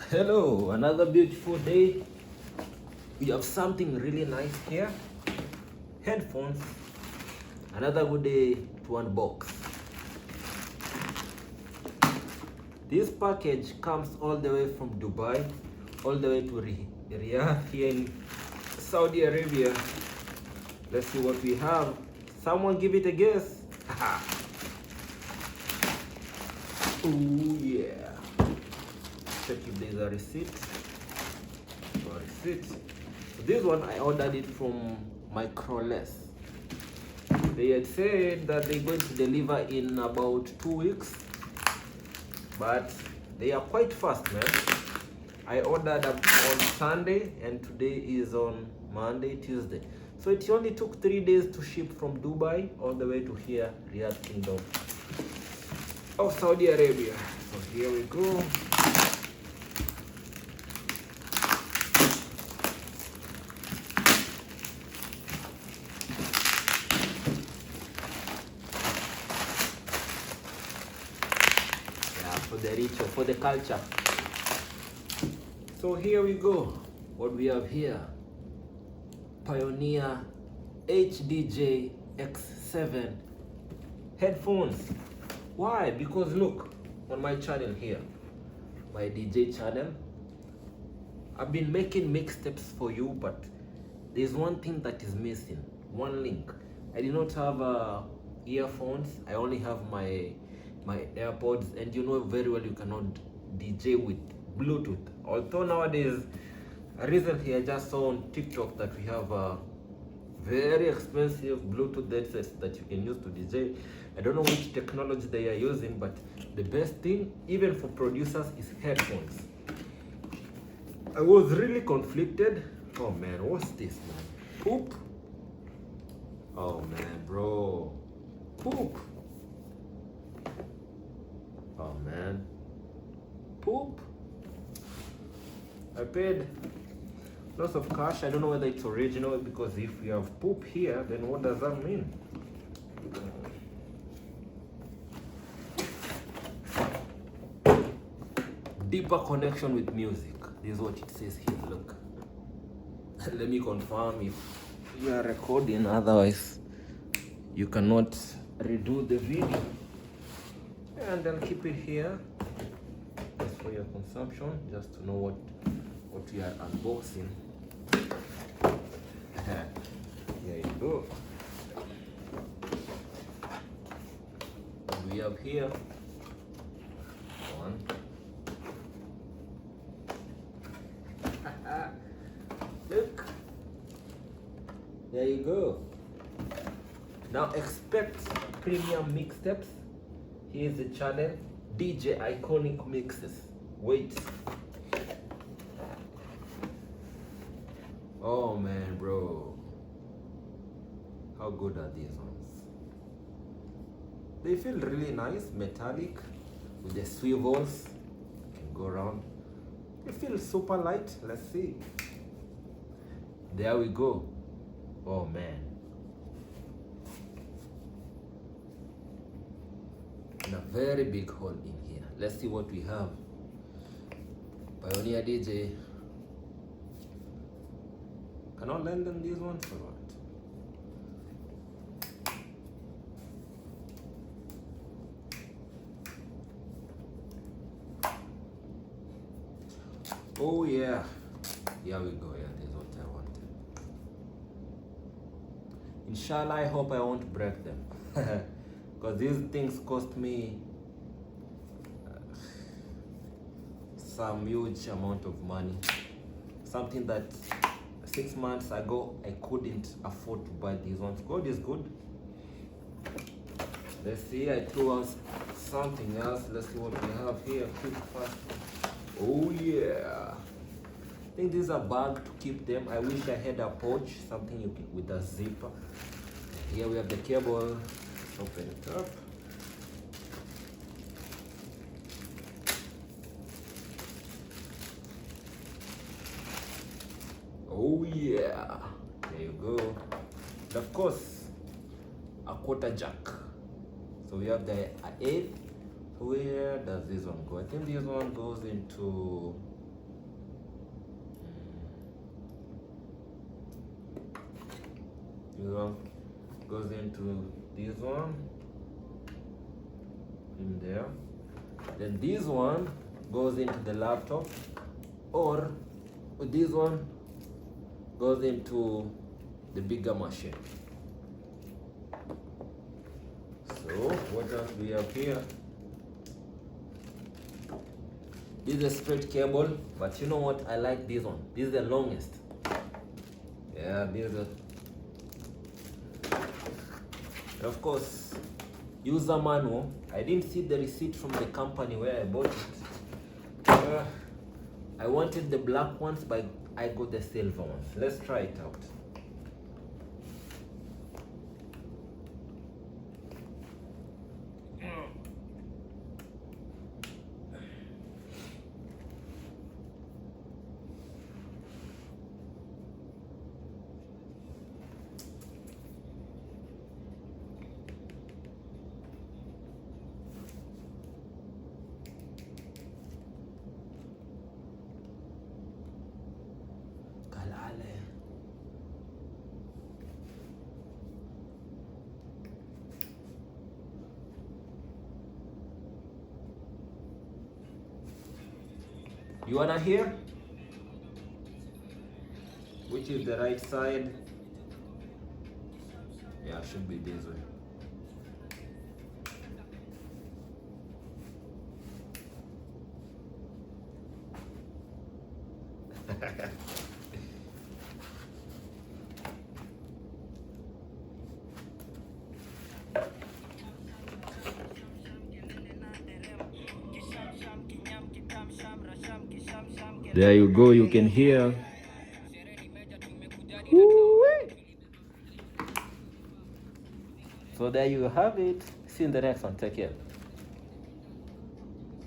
Hello, another beautiful day. We have something really nice here. Headphones. Another good day to unbox. This package comes all the way from Dubai, all the way to Riyadh here in Saudi Arabia. Let's see what we have. Someone give it a guess. Oh yeah. Check if there's a receipt. So this one I ordered it from Microless. They had said that they're going to deliver in about 2 weeks, but they are quite fast, man. I ordered on Sunday and today is on Monday, Tuesday. So it only took 3 days to ship from Dubai all the way to here, Riyadh Kingdom of Saudi Arabia. So here we go. For the ritual, for the culture. So here we go. What we have here, Pioneer HDJ-X7 headphones. Why? Because look, on my channel here, my DJ channel, I've been making mixtapes for you, but there's one thing that is missing, one link. I did not have earphones. I only have my AirPods, and you know very well you cannot DJ with Bluetooth. Although nowadays, recently I just saw on TikTok that we have very expensive Bluetooth headsets that you can use to DJ. I don't know which technology they are using, but the best thing, even for producers, is headphones. I was really conflicted. Oh man, what's this, man? Poop? Oh man, bro. Poop. Oh man, poop. I paid lots of cash. I don't know whether it's original, because if we have poop here, then what does that mean? Deeper connection with music. This is what it says here. Look. Let me confirm if you are recording, otherwise you cannot redo the video. And then keep it here just for your consumption, just to know what we are unboxing. Here you go. We have here one. Look, there you go. Now expect premium mixtapes. Here's the channel, DJ Iconiqq mixes. Wait. Oh man, bro. How good are these ones? They feel really nice, metallic, with the swivels. You can go around. They feel super light. Let's see. There we go. Oh man. And a very big hole in here. Let's see what we have. Pioneer DJ. Can I lend them these ones or what? Oh yeah. Here we go. Yeah, this is what I wanted. Inshallah, I hope I won't break them. Because these things cost me some huge amount of money. Something that 6 months ago I couldn't afford to buy these ones. God is good. Let's see, I threw out something else. Let's see what we have here. Quick, fast. Oh yeah. I think this is a bag to keep them. I wish I had a pouch, something you can, with a zipper. Here we have the cable. Open it up. Oh yeah, there you go. And of course, a quarter jack. So we have the 8th. Where does this one go? I think this one goes into This one goes into this one in there. Then this one goes into the laptop, or this one goes into the bigger machine. So what else we have here? This is a straight cable, but you know what? I like this one. This is the longest. Yeah, this is and of course, user manual. I didn't see the receipt from the company where I bought it. I wanted the black ones, but I got the silver ones. Let's try it out. You wanna hear? Which is the right side? Yeah, should be this way. There you go, you can hear. Woo-wee. So there you have it. See you in the next one. Take care.